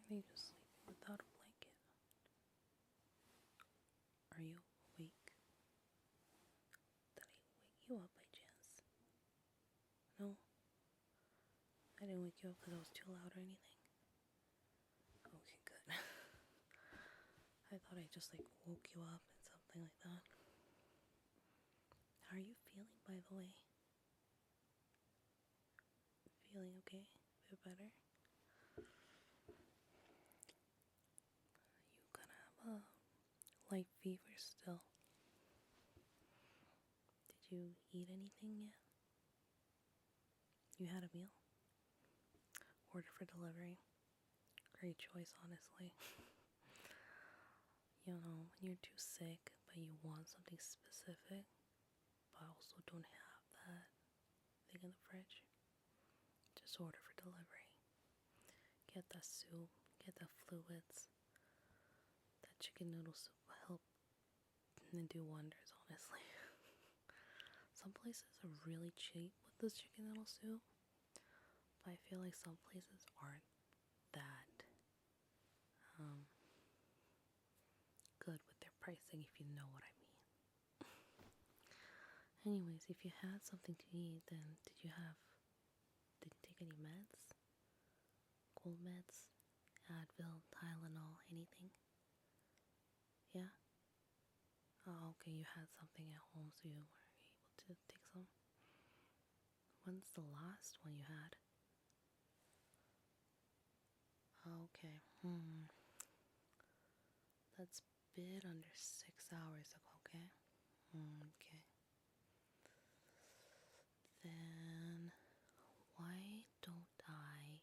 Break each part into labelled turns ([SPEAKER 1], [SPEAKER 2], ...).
[SPEAKER 1] are you just sleeping without a blanket? Are you awake? Did I wake you up by chance? No? I didn't wake you up because I was too loud or anything? Okay, good. I thought I just woke you up and something like that. How are you feeling, by the way? Feeling okay? A bit better? You kind of have a light fever still. Did you eat anything yet? You had a meal? Order for delivery? Great choice, honestly. You know, when you're too sick, but you want something specific, but also don't have that thing in the fridge, just order for delivery. Get that soup, get the fluids. That chicken noodle soup will help and do wonders, honestly. Some places are really cheap with this chicken noodle soup, but I feel like some places aren't that good with their pricing, if you know what I mean. Anyways, if you had something to eat, then did you take any meds? Cold meds? Advil, Tylenol, anything? Yeah? Oh, okay, you had something at home, so you were able to take some. When's the last one you had? Okay, That's a bit under 6 hours ago, okay? Okay. Then why don't I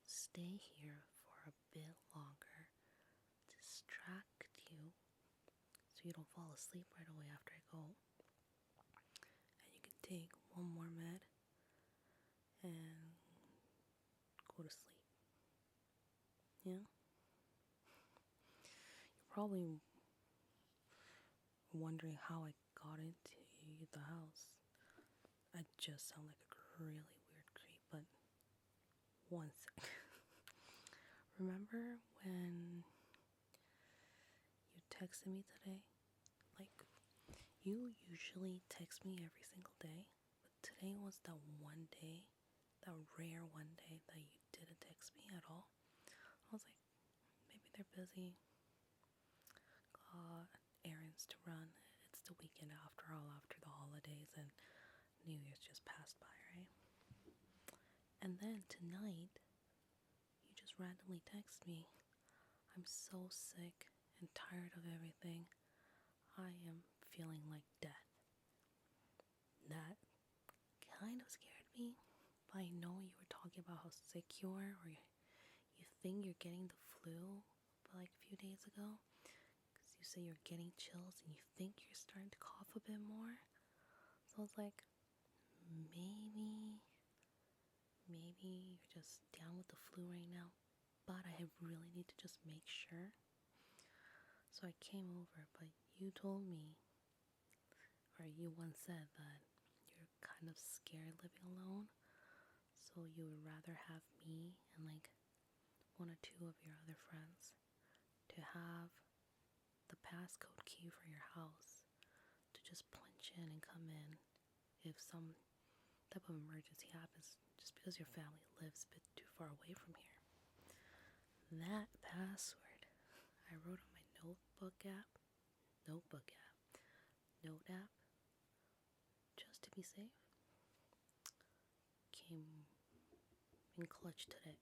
[SPEAKER 1] stay here for a bit longer, distract you so you don't fall asleep right away after I go, and you can take one more med and go to sleep. Yeah? You're probably wondering how I got into the house. I just sound like a really weird creep, but one sec. Remember when you texted me today? You usually text me every single day, but today was that one day, that rare one day that you didn't text me at all. I was like, maybe they're busy, got errands to run. It's the weekend after all, after the holidays, and New Year's just passed by, right? And then tonight, you just randomly text me, I'm so sick and tired of everything. I am feeling like death. That kind of scared me, but I know you were talking about how sick you are, or you think you're getting the flu, but a few days ago, because you say you're getting chills and you think you're starting to cough a bit more. So I was like, maybe you're just down with the flu right now, but I really need to just make sure. So I came over, but you told me, or you once said that you're kind of scared living alone, so you would rather have me and one or two of your other friends to have the passcode key for your house to just punch in and come in if some type of emergency happens, just because your family lives a bit too far away from here. That password I wrote on my note app, just to be safe, came in clutch today.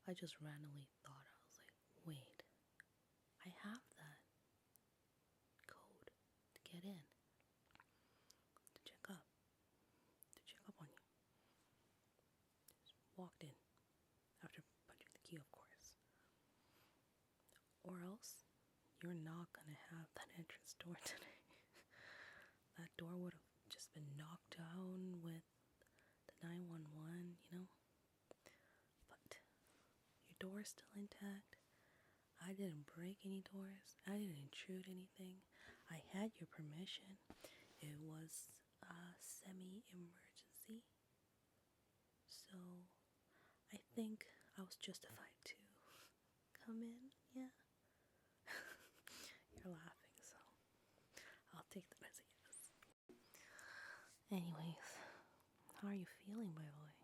[SPEAKER 1] I just randomly thought, I was like, wait, I have that code to get in, to check up on you. Just walked in after punching the key, of course. Or else, you're not gonna have that entrance door today. That door would have just been knocked down with the 911, But your door is still intact. I didn't break any doors. I didn't intrude anything. I had your permission. It was a semi-emergency. So I think I was justified to come in, yeah. You're laughing, so I'll take that as a yes. Anyways, how are you feeling, by the way?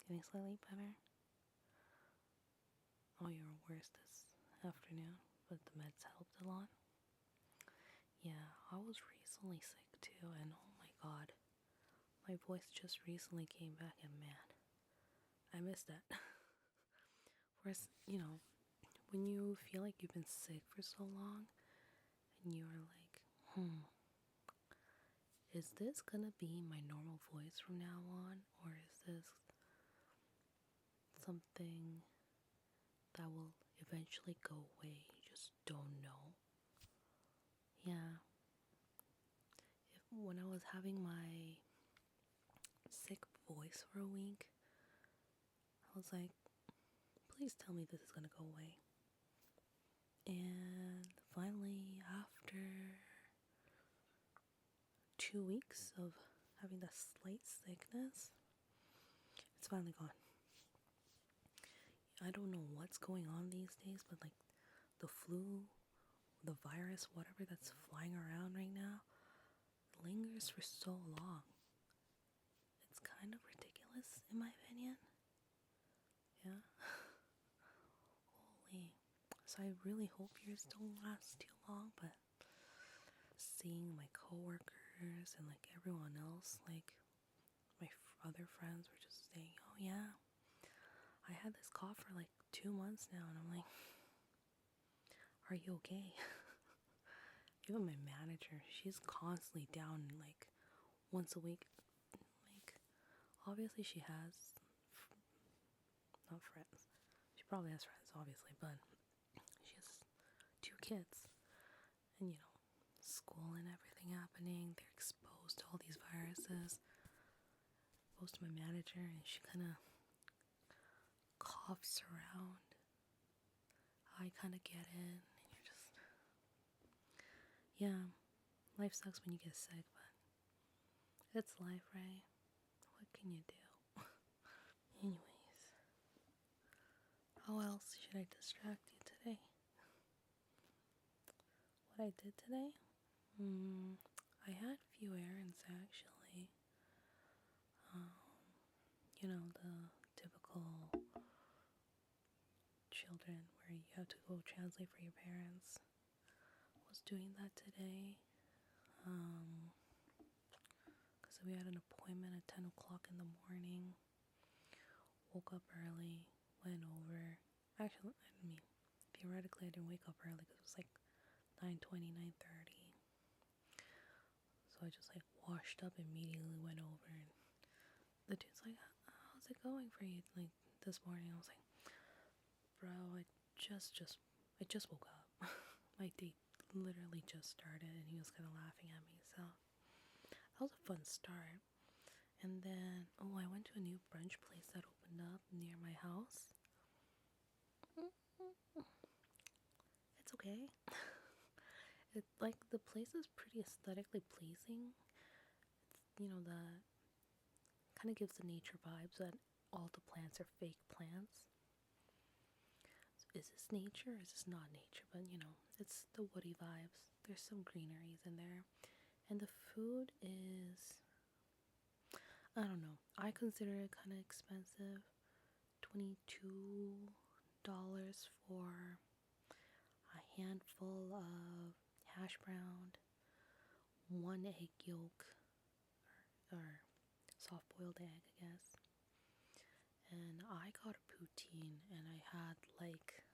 [SPEAKER 1] Getting slightly better? Oh, you were worse this afternoon, but the meds helped a lot? Yeah, I was recently sick too, and oh my god, my voice just recently came back, and man, I missed that. Whereas, when you feel like you've been sick for so long, and you're like, is this gonna be my normal voice from now on, or is this something that will eventually go away? You just don't know. Yeah. When I was having my sick voice for a week, I was like, please tell me this is gonna go away. And finally, after 2 weeks of having that slight sickness, it's finally gone. I don't know what's going on these days, but like the flu, the virus, whatever that's flying around right now, lingers for so long. It's kind of ridiculous, in my opinion. Yeah. Holy. So I really hope yours don't last too long, but seeing my coworkers and like everyone else, like my other friends were just saying, oh yeah, I had this cough for like 2 months now, and I'm like, are you okay? Even my manager, she's constantly down like once a week. Like, obviously she has, not friends. She probably has friends, obviously, but she has 2 kids. And school and everything happening. They're exposed to all these viruses. Exposed to my manager, and she kind of coughs around. I kind of get it, and you're just, yeah, life sucks when you get sick, but it's life, right? What can you do? Anyways, how else should I distract you today? What I did today? I had a few errands actually. The typical children where you have to go translate for your parents. I was doing that today. Because we had an appointment at 10 o'clock in the morning. Woke up early, went over. Actually, theoretically I didn't wake up early because it was like 9:20, 9:30. So I just like washed up immediately, went over, and the dude's like, how's it going for you like this morning? I was like, bro, I just woke up. My day literally just started, and he was kind of laughing at me, so that was a fun start. And then, I went to a new brunch place that opened up near my house. It's okay. The place is pretty aesthetically pleasing. It's, the kind of gives the nature vibes that all the plants are fake plants. So is this nature or is this not nature? But it's the woody vibes. There's some greeneries in there. And the food is, I don't know, I consider it kind of expensive. $22 for a handful of hash brown, 1 egg yolk, or soft-boiled egg, I guess. And I got a poutine, and I had like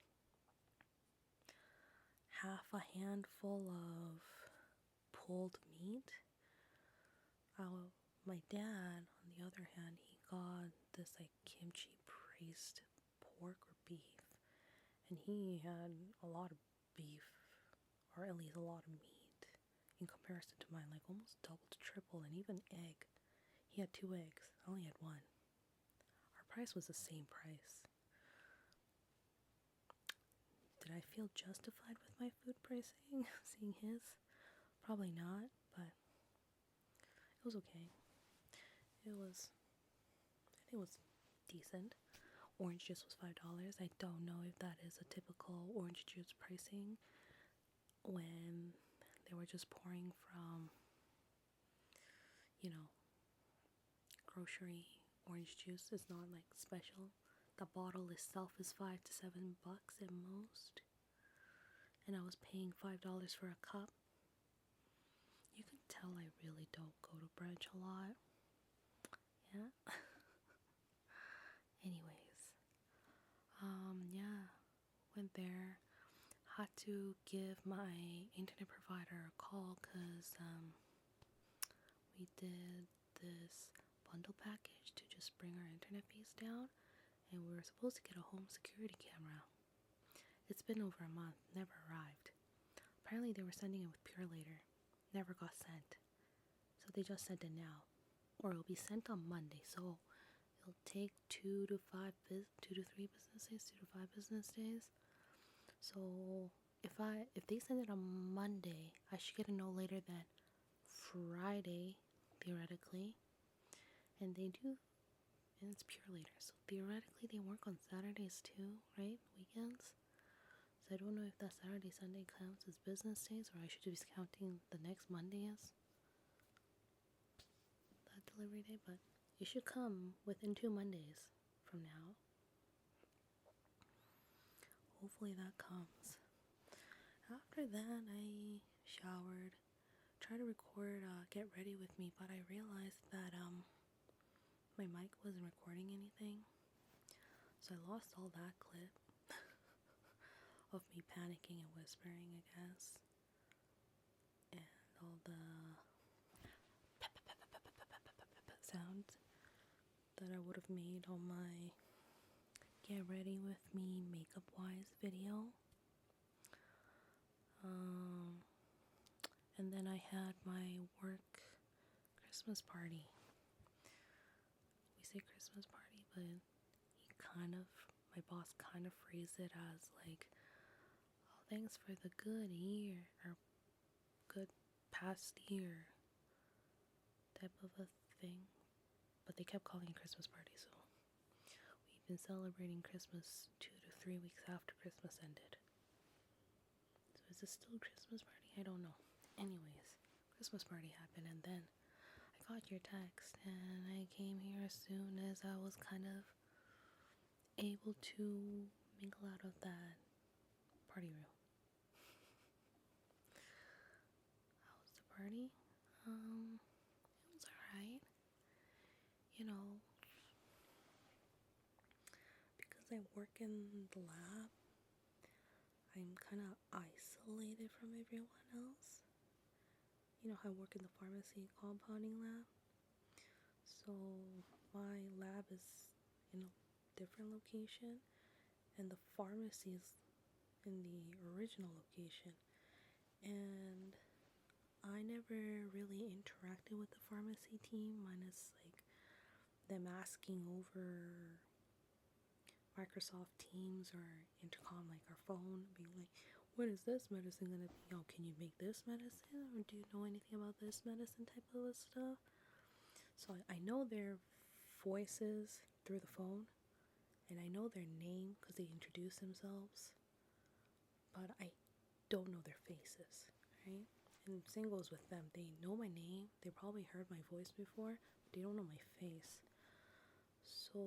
[SPEAKER 1] half a handful of pulled meat. My dad, on the other hand, he got this like kimchi braised pork or beef, and he had a lot of beef, or at least a lot of meat in comparison to mine, like almost double to triple, and even egg. He had 2 eggs. I only had 1. Our price was the same price. Did I feel justified with my food pricing, seeing his? Probably not, but it was okay. I think it was decent. orange juice was $5. I don't know if that is a typical orange juice pricing when they were just pouring from, grocery orange juice. Is not like special. The bottle itself is $5 to $7 at most. And I was paying $5 for a cup. You can tell I really don't go to brunch a lot. Yeah. Anyways, went there. Had to give my internet provider a call because we did this bundle package to just bring our internet fees down, and we were supposed to get a home security camera. It's been over a month, never arrived. Apparently they were sending it with Pure later. Never got sent. So they just sent it now. Or it'll be sent on Monday, so it'll take 2 to 3 business days, 2 to 5 business days. So if they send it on Monday, I should get a no later than Friday, theoretically. And they do, and it's Pure later, so theoretically they work on Saturdays too, right? Weekends. So I don't know if that Saturday, Sunday counts as business days, or I should just be counting the next Monday as that delivery day, but it should come within 2 Mondays from now. Hopefully that comes. After that, I showered, tried to record Get Ready With Me, but I realized that my mic wasn't recording anything. So I lost all that clip of me panicking and whispering, I guess. And all the sounds that I would have made on my Get Ready With Me makeup wise video. And then I had my work Christmas party. We say Christmas party, but my boss kind of phrased it as like, oh, thanks for the good year, or good past year type of a thing. But they kept calling it Christmas party, so we've been celebrating Christmas 2 to 3 weeks after Christmas ended. So is it still Christmas party? I don't know. Anyways, Christmas party happened, and then I got your text, and I came here as soon as I was kind of able to mingle out of that party room. How was the party? It was alright. Because I work in the lab, I'm kind of isolated from everyone else. I work in the pharmacy compounding lab. So my lab is in a different location, and the pharmacy is in the original location. And I never really interacted with the pharmacy team, minus like them asking over Microsoft Teams or intercom, like our phone, being like, when is this medicine gonna be? Oh, can you make this medicine? Or do you know anything about this medicine type of stuff? So I know their voices through the phone, and I know their name because they introduce themselves, but I don't know their faces, right? And same goes with them. They know my name. They probably heard my voice before, but they don't know my face. So,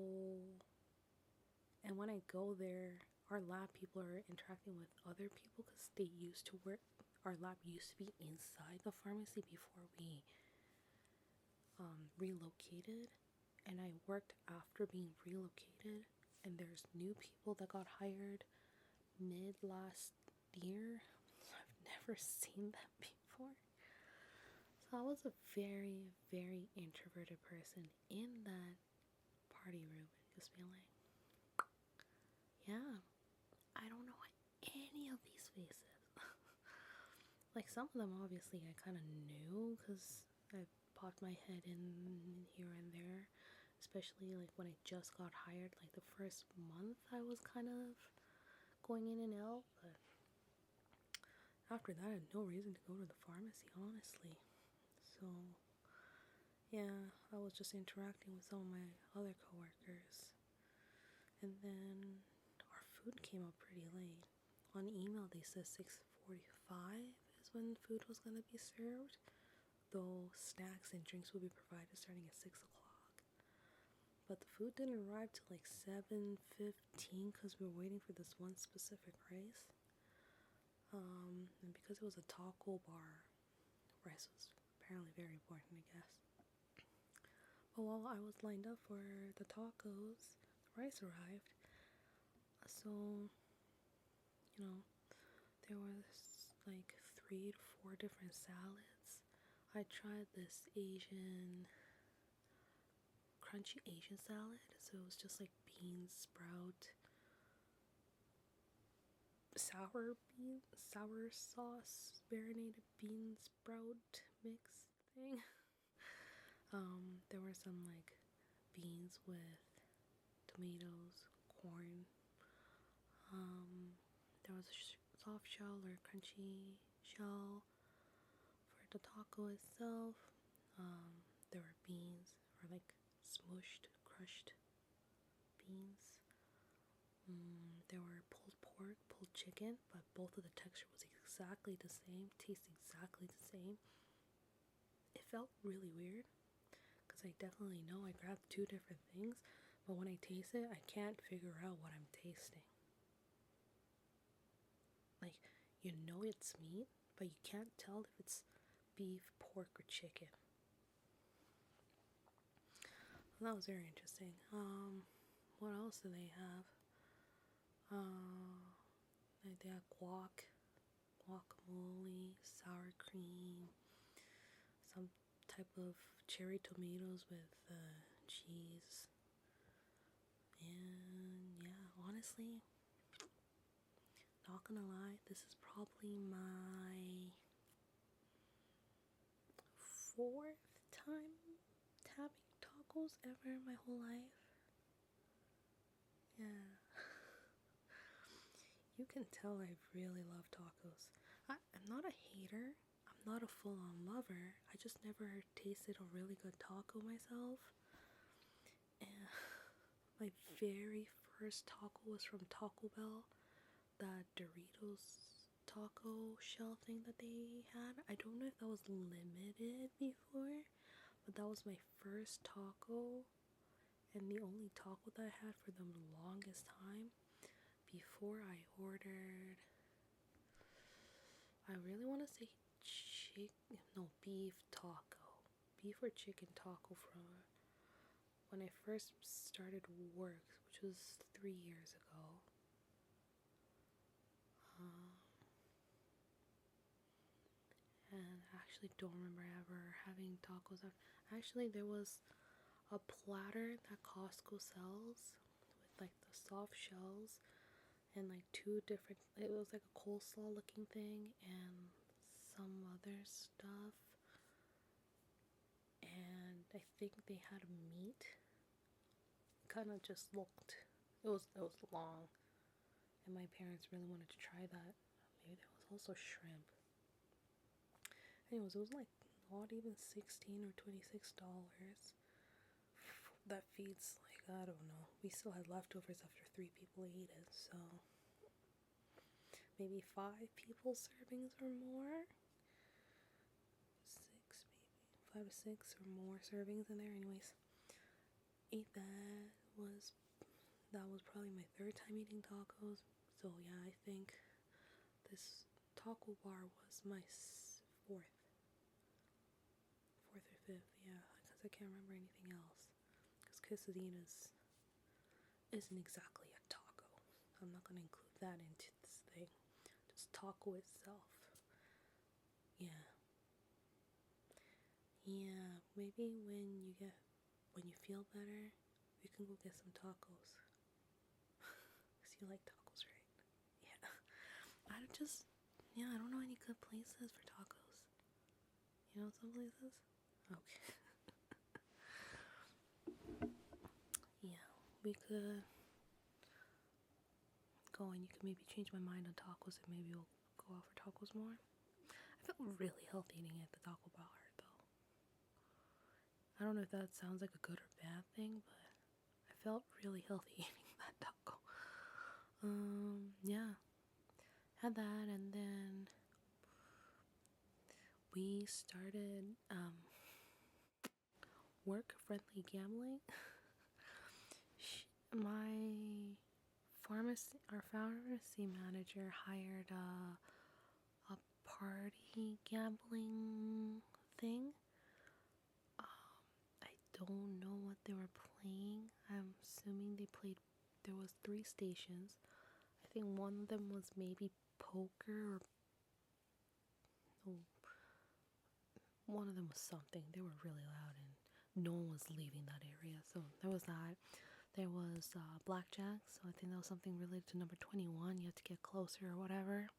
[SPEAKER 1] and when I go there, our lab people are interacting with other people because they used to work. Our lab used to be inside the pharmacy before we relocated, and I worked after being relocated. And there's new people that got hired mid last year. I've never seen that before. So I was a very, very introverted person in that party room, just being like, yeah, I don't know any of these faces. Like some of them obviously I kind of knew because I popped my head in here and there, especially like when I just got hired. Like the first month I was kind of going in and out, but after that I had no reason to go to the pharmacy, honestly. So yeah, I was just interacting with some of my other coworkers. And then our food came up pretty late. On email they said 6:45 is when food was going to be served, though snacks and drinks would be provided starting at 6 o'clock. But the food didn't arrive till like 7:15 because we were waiting for this one specific rice. And because it was a taco bar, rice was apparently very important, I guess. But while I was lined up for the tacos, the rice arrived. So, there was like 3 to 4 different salads. I tried this crunchy Asian salad. So it was just like beans, sprout, sour sauce, marinated bean sprout mix thing. There were some like beans with tomatoes, corn. There was a soft shell or crunchy shell for the taco itself. There were beans or like smushed, crushed beans. There were pulled pork, pulled chicken, but both of the texture was exactly the same, tasted exactly the same. It felt really weird because I definitely know I grabbed 2 different things, but when I taste it, I can't figure out what I'm tasting. Like, it's meat, but you can't tell if it's beef, pork, or chicken. Well, that was very interesting. What else do they have? They have guacamole, sour cream, some type of cherry tomatoes with cheese. And yeah, honestly, not gonna lie, this is probably my 4th time having tacos ever in my whole life. Yeah. You can tell I really love tacos. I'm not a hater. I'm not a full-on lover. I just never tasted a really good taco myself. And my very first taco was from Taco Bell. That Doritos taco shell thing that they had. I don't know if that was limited before, but that was my first taco and the only taco that I had for the longest time before I ordered, I really want to say beef taco. Beef or chicken taco from when I first started work, which was 3 years ago. And I actually don't remember ever having tacos. Actually, there was a platter that Costco sells with like the soft shells and like 2 different, it was like a coleslaw looking thing and some other stuff. And I think they had meat. Kind of just looked, it was long. And my parents really wanted to try that. Maybe there was also shrimp. Anyways, it was like not even $16 or $26. That feeds like, I don't know. We still had leftovers after 3 people ate it, so maybe 5 people servings or more. 6 maybe, 5 or 6 or more servings in there. Anyways, ate that. That was probably my 3rd time eating tacos. So yeah, I think this taco bar was my 4th or 5th, yeah, because I can't remember anything else. Because quesadillas isn't exactly a taco. I'm not going to include that into this thing. Just taco itself. Yeah. Yeah, maybe when you feel better, we can go get some tacos. Because you like tacos, right? Yeah. I don't know any good places for tacos. You know some places? Okay. Yeah, we could go and you could maybe change my mind on tacos and maybe we'll go out for tacos more. I felt really healthy eating at the taco bar though. I don't know if that sounds like a good or bad thing, but I felt really healthy eating that taco Yeah, had that, and then we started work-friendly gambling. Our pharmacy manager hired a party gambling thing. I don't know what they were playing. I'm assuming there was 3 stations. I think one of them was maybe poker or no, one of them was something. They were really loud and no one was leaving that area. So there was that. There was blackjack. So I think that was something related to number 21. You had to get closer or whatever.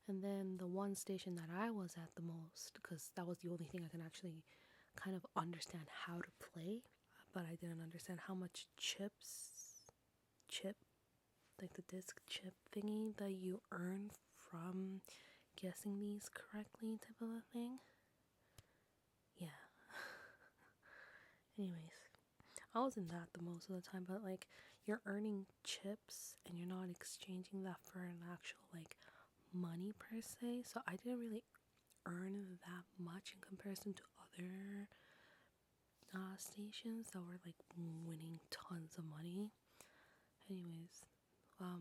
[SPEAKER 1] And then the one station that I was at the most, because that was the only thing I can actually kind of understand how to play, but I didn't understand how much chip, like the disc chip thingy that you earn from guessing these correctly type of a thing. Yeah. Anyways, I wasn't that the most of the time, but like you're earning chips and you're not exchanging that for an actual like money per se. So I didn't really earn that much in comparison to other stations that were like winning tons of money. Anyways,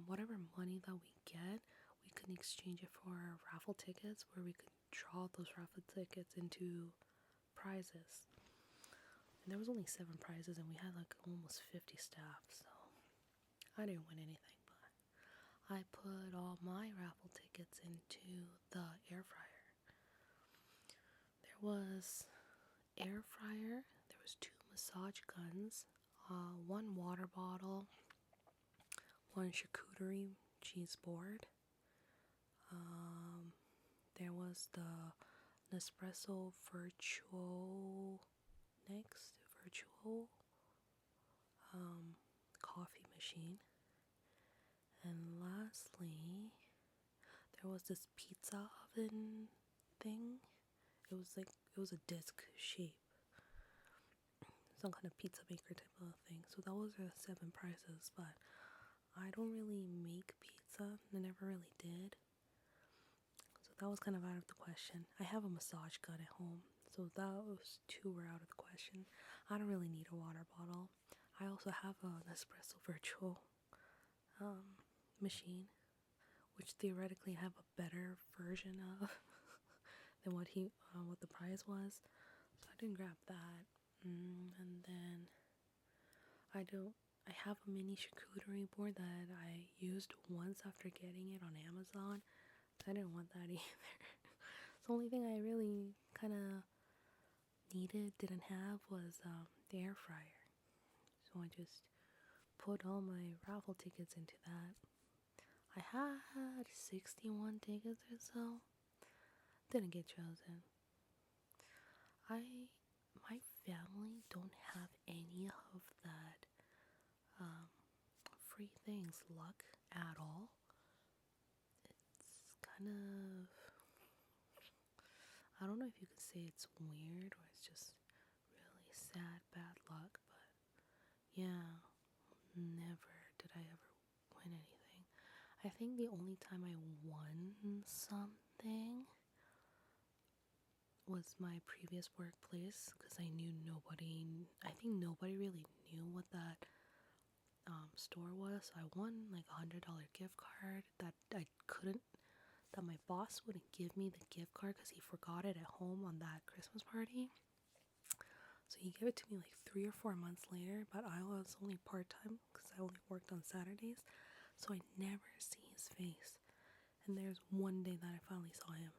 [SPEAKER 1] whatever money that we get, we can exchange it for raffle tickets where we could draw those raffle tickets into prizes. And there was only 7 prizes and we had like almost 50 staff, so I didn't win anything, but I put all my raffle tickets into the air fryer. There was air fryer, there was 2 massage guns, 1 water bottle, 1 charcuterie cheese board. There was the Nespresso virtual coffee machine. And lastly, there was this pizza oven thing. It was a disc shape. Some kind of pizza maker type of thing. So that was 7 prizes, but I don't really make pizza. I never really did. So that was kind of out of the question. I have a massage gun at home, so those 2 were out of the question. I don't really need a water bottle. I also have an espresso virtual machine, which theoretically I have a better version of than what the prize was. So I didn't grab that. And then I have a mini charcuterie board that I used once after getting it on Amazon. I didn't want that either. The only thing I really kind of didn't have was the air fryer. So I just put all my raffle tickets into that. I had 61 tickets or so. Didn't get chosen. My family don't have any of that free things luck at all. It's kind of, I don't know if you could say it's weird or it's just really sad bad luck, but yeah, never did I ever win anything. I think the only time I won something was my previous workplace, because I think nobody really knew what that store was. So I won like $100 gift card that my boss wouldn't give me the gift card because he forgot it at home on that Christmas party. So he gave it to me like 3 or 4 months later, but I was only part-time because I only worked on Saturdays, so I never see his face. And there's one day that I finally saw him.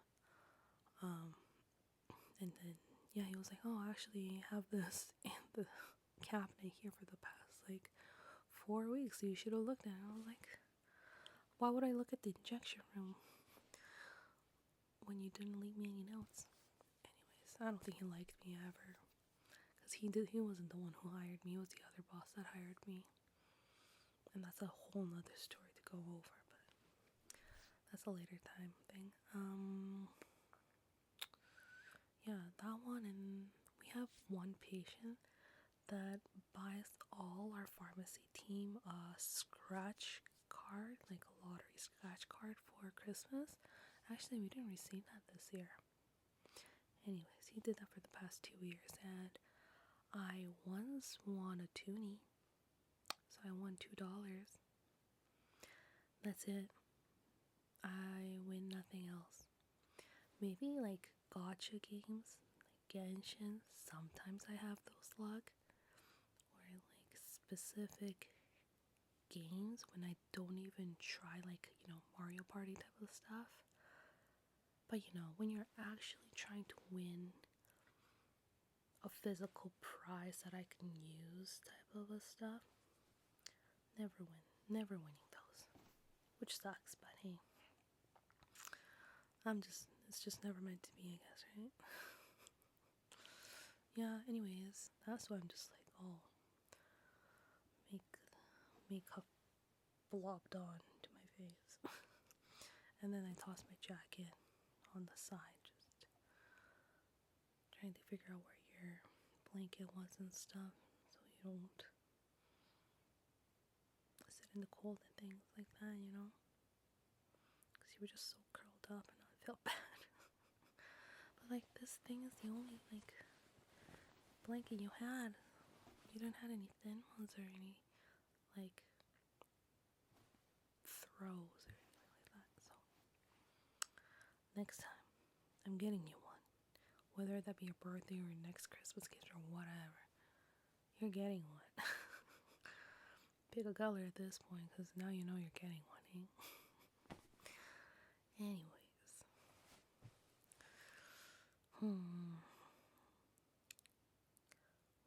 [SPEAKER 1] And then, yeah, he was like, oh, I actually have this in the cabinet here for the past like 4 weeks. So you should have looked at it. I was like, why would I look at the injection room when you didn't leave me any notes? Anyways, I don't think he liked me ever, because he wasn't the one who hired me. It was the other boss that hired me, and that's a whole nother story to go over, but that's a later time thing. Yeah, that one. And we have one patient that buys all our pharmacy team scratch card, like a lottery scratch card for Christmas. Actually, we didn't receive that this year. Anyways, he did that for the past 2 years, and I once won a toonie. So I won $2. That's it. I win nothing else. Maybe like gacha games, like Genshin, sometimes I have those luck. Or like specific games when I don't even try, like, Mario Party type of stuff. But when you're actually trying to win a physical prize that I can use type of a stuff, never winning those, which sucks, but hey, it's just never meant to be, I guess, right? Yeah, anyways, that's why I'm just like, makeup blobbed on to my face. And then I tossed my jacket on the side, just trying to figure out where your blanket was and stuff, so you don't sit in the cold and things like that, because you were just so curled up and I felt bad. But like, this thing is the only like blanket you had. You didn't have any thin ones or any like throws or anything like that. So next time I'm getting you one, whether that be your birthday or your next Christmas gift or whatever, you're getting one. Pick a color at this point, because now you know you're getting one, eh? Anyways,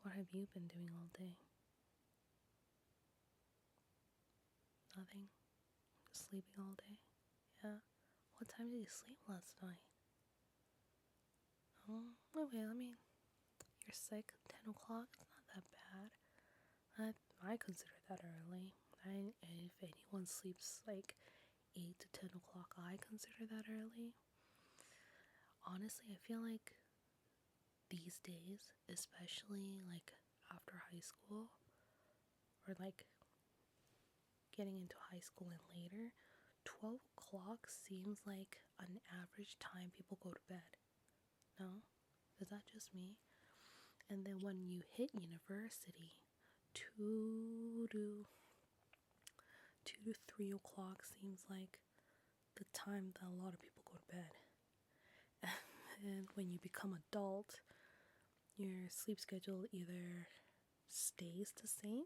[SPEAKER 1] what have you been doing all day? Nothing? Just sleeping all day? Yeah. What time did you sleep last night? Oh, okay, you're sick at 10 o'clock? It's not that bad. I consider that early. If anyone sleeps like 8 to 10 o'clock, I consider that early. Honestly, I feel like these days, especially like after high school, or like getting into high school and later, 12 o'clock seems like an average time people go to bed. No? Is that just me? And then when you hit university, 2 to 3 o'clock seems like the time that a lot of people go to bed. And when you become adult, your sleep schedule either stays the same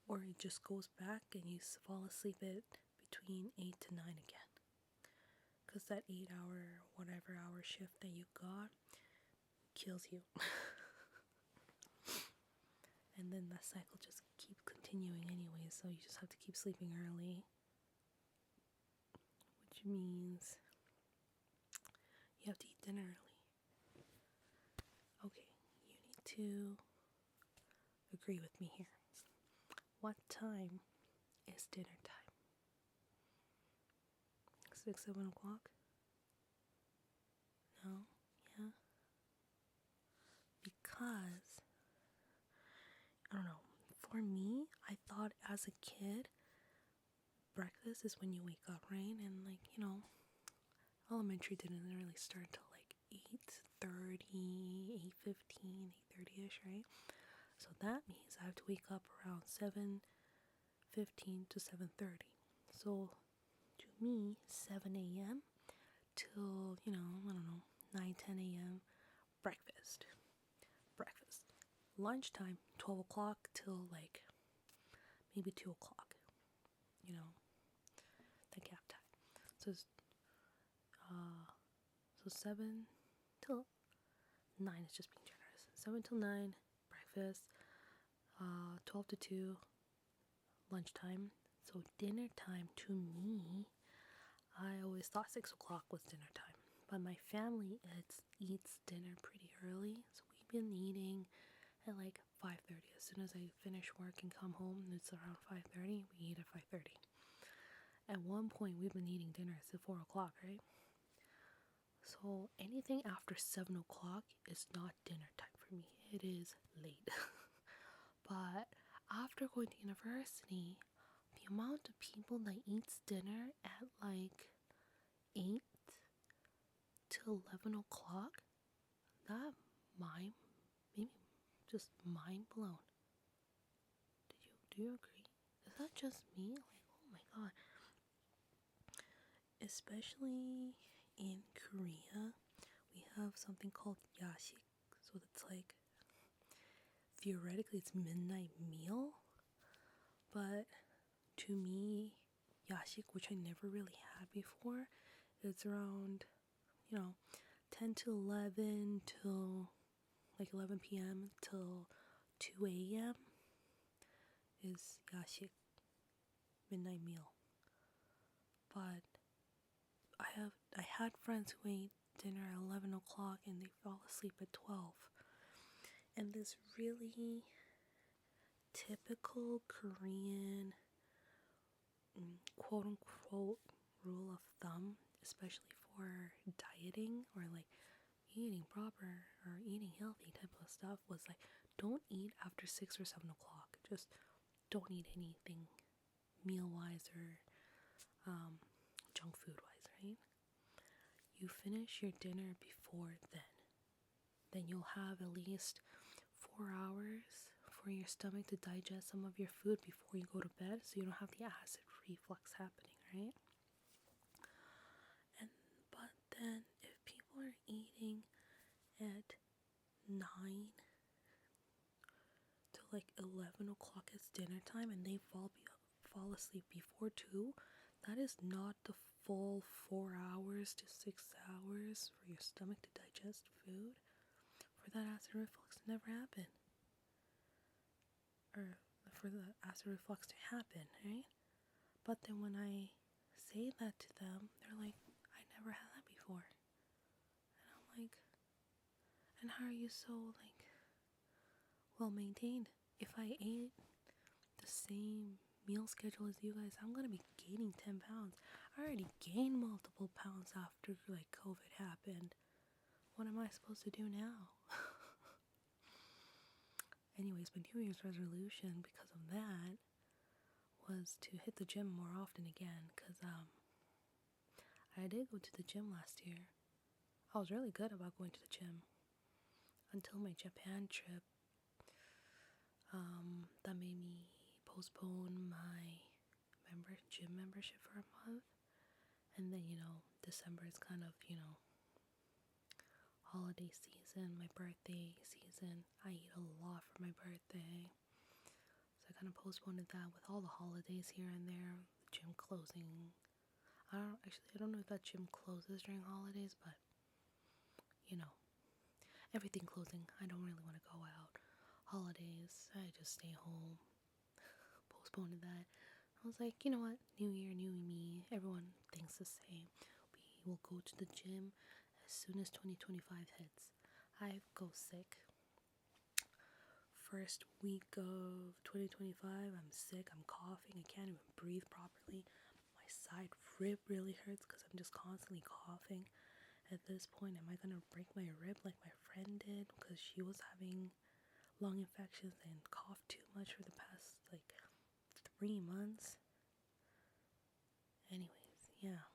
[SPEAKER 1] or it just goes back and you fall asleep at between 8 to 9 again. Because that 8-hour, whatever hour shift that you got kills you. And then that cycle just keeps continuing anyway, so you just have to keep sleeping early. Which means you have to eat dinner early. Okay, you need to agree with me here. What time is dinner time? 6, 7 o'clock? No? Yeah? Because, I don't know, for me, I thought as a kid, breakfast is when you wake up, right? And like, elementary didn't really start until like 8:30, 8:15, 8:30ish, right? So that means I have to wake up around 7:15 to 7:30. So to me, 7 a.m. till, I don't know, 9, 10 a.m. breakfast. Lunchtime, 12 o'clock till like maybe 2 o'clock, the gap time. So 7 till 9 is just being generous. 7 till 9, breakfast. 12 to 2, lunchtime. So dinner time to me, I always thought 6 o'clock was dinner time. But my family eats dinner pretty early. So we've been eating at like 5:30. As soon as I finish work and come home, it's around 5:30. We eat at 5:30. At one point, we've been eating dinner at 4 o'clock, right? So anything after 7 o'clock is not dinner time for me. It is late. But after going to university, the amount of people that eats dinner at like 8 to 11 o'clock, that maybe just mind blown. Do you agree? Is that just me? Like, oh my god. Especially in Korea, we have something called yashik. So it's like, theoretically it's midnight meal, but to me, yashik, which I never really had before, it's around, 10 to 11 till like 11 p.m. till 2 a.m. is yashik, midnight meal. But I had friends who ate dinner at 11 o'clock and they fell asleep at 12. And this really typical Korean quote unquote rule of thumb, especially for dieting or like eating proper or eating healthy type of stuff, was like, don't eat after 6 or 7 o'clock. Just don't eat anything meal wise or junk food wise, right? You finish your dinner before then you'll have at least 4 hours for your stomach to digest some of your food before you go to bed, so you don't have the acid reflux happening, right? But then if people are eating at 9 to like 11 o'clock is dinner time and they fall asleep before 2, that is not the full 4 hours to 6 hours for your stomach to digest food, for that acid reflux to never happen, or for the acid reflux to happen, right? But then when I say that to them, they're like, I never had that before. And I'm like, and how are you so like well maintained? If I ate the same meal schedule as you guys, I'm gonna be gaining 10 pounds. I already gained multiple pounds after like COVID happened. What am I supposed to do now? Anyways, my New Year's resolution because of that was to hit the gym more often again, because I did go to the gym last year. I was really good about going to the gym until my Japan trip. That made me postpone my gym membership for a month. And then, December is kind of, holiday season, my birthday season. I eat a lot for my birthday. So I kind of postponed that with all the holidays here and there, the gym closing. I don't know if that gym closes during holidays, but, everything closing. I don't really want to go out. Holidays, I just stay home. Postponed that. I was like, you know what? New year, new me. Everyone thinks the same. We will go to the gym as soon as 2025 hits. I go sick. First week of 2025, I'm sick. I'm coughing. I can't even breathe properly. My side rib really hurts because I'm just constantly coughing. At this point, am I going to break my rib like my friend did because she was having lung infections and coughed too much for the past, 3 months? Anyways, yeah.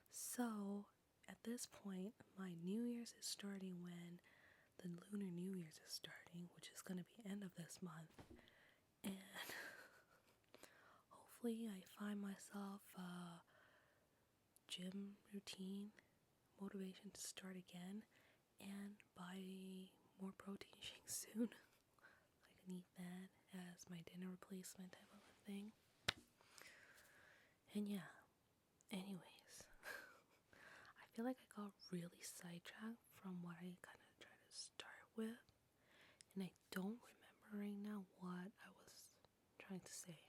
[SPEAKER 1] So, at this point, my New Year's is starting when the Lunar New Year's is starting, which is going to be end of this month. And hopefully I find myself gym routine, motivation to start again, and buy more protein shakes soon. I can eat that as my dinner replacement type of a thing. And yeah, anyways, I feel like I got really sidetracked from what I kind of tried to start with, and I don't remember right now what I was trying to say.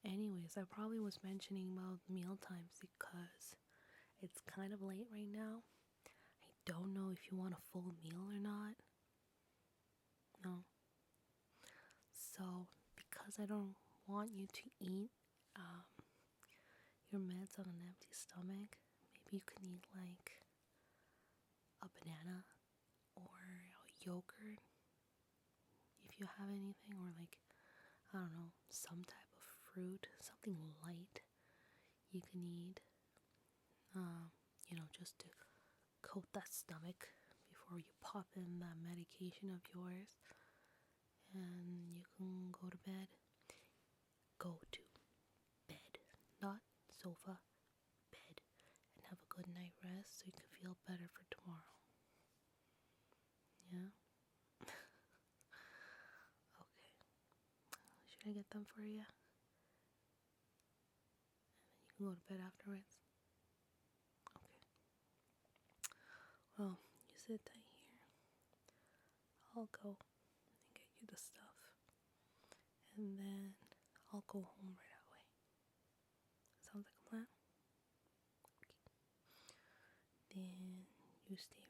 [SPEAKER 1] Anyways, I probably was mentioning about meal times because it's kind of late right now. I don't know if you want a full meal or not. No. So, because I don't want you to eat your meds on an empty stomach, maybe you can eat like a banana or a yogurt if if you have anything, or like, I don't know, some type of fruit, something light you can eat, just to coat that stomach before you pop in that medication of yours, and you can go to bed. Go to bed, not sofa, bed, and have a good night rest so you can feel better for tomorrow. Yeah? Okay. Should I get them for you? And then you can go to bed afterwards? Okay. Well, you sit tight here. I'll go and get you the stuff. And then I'll go home right away. Sounds like a plan? Okay. Then you stay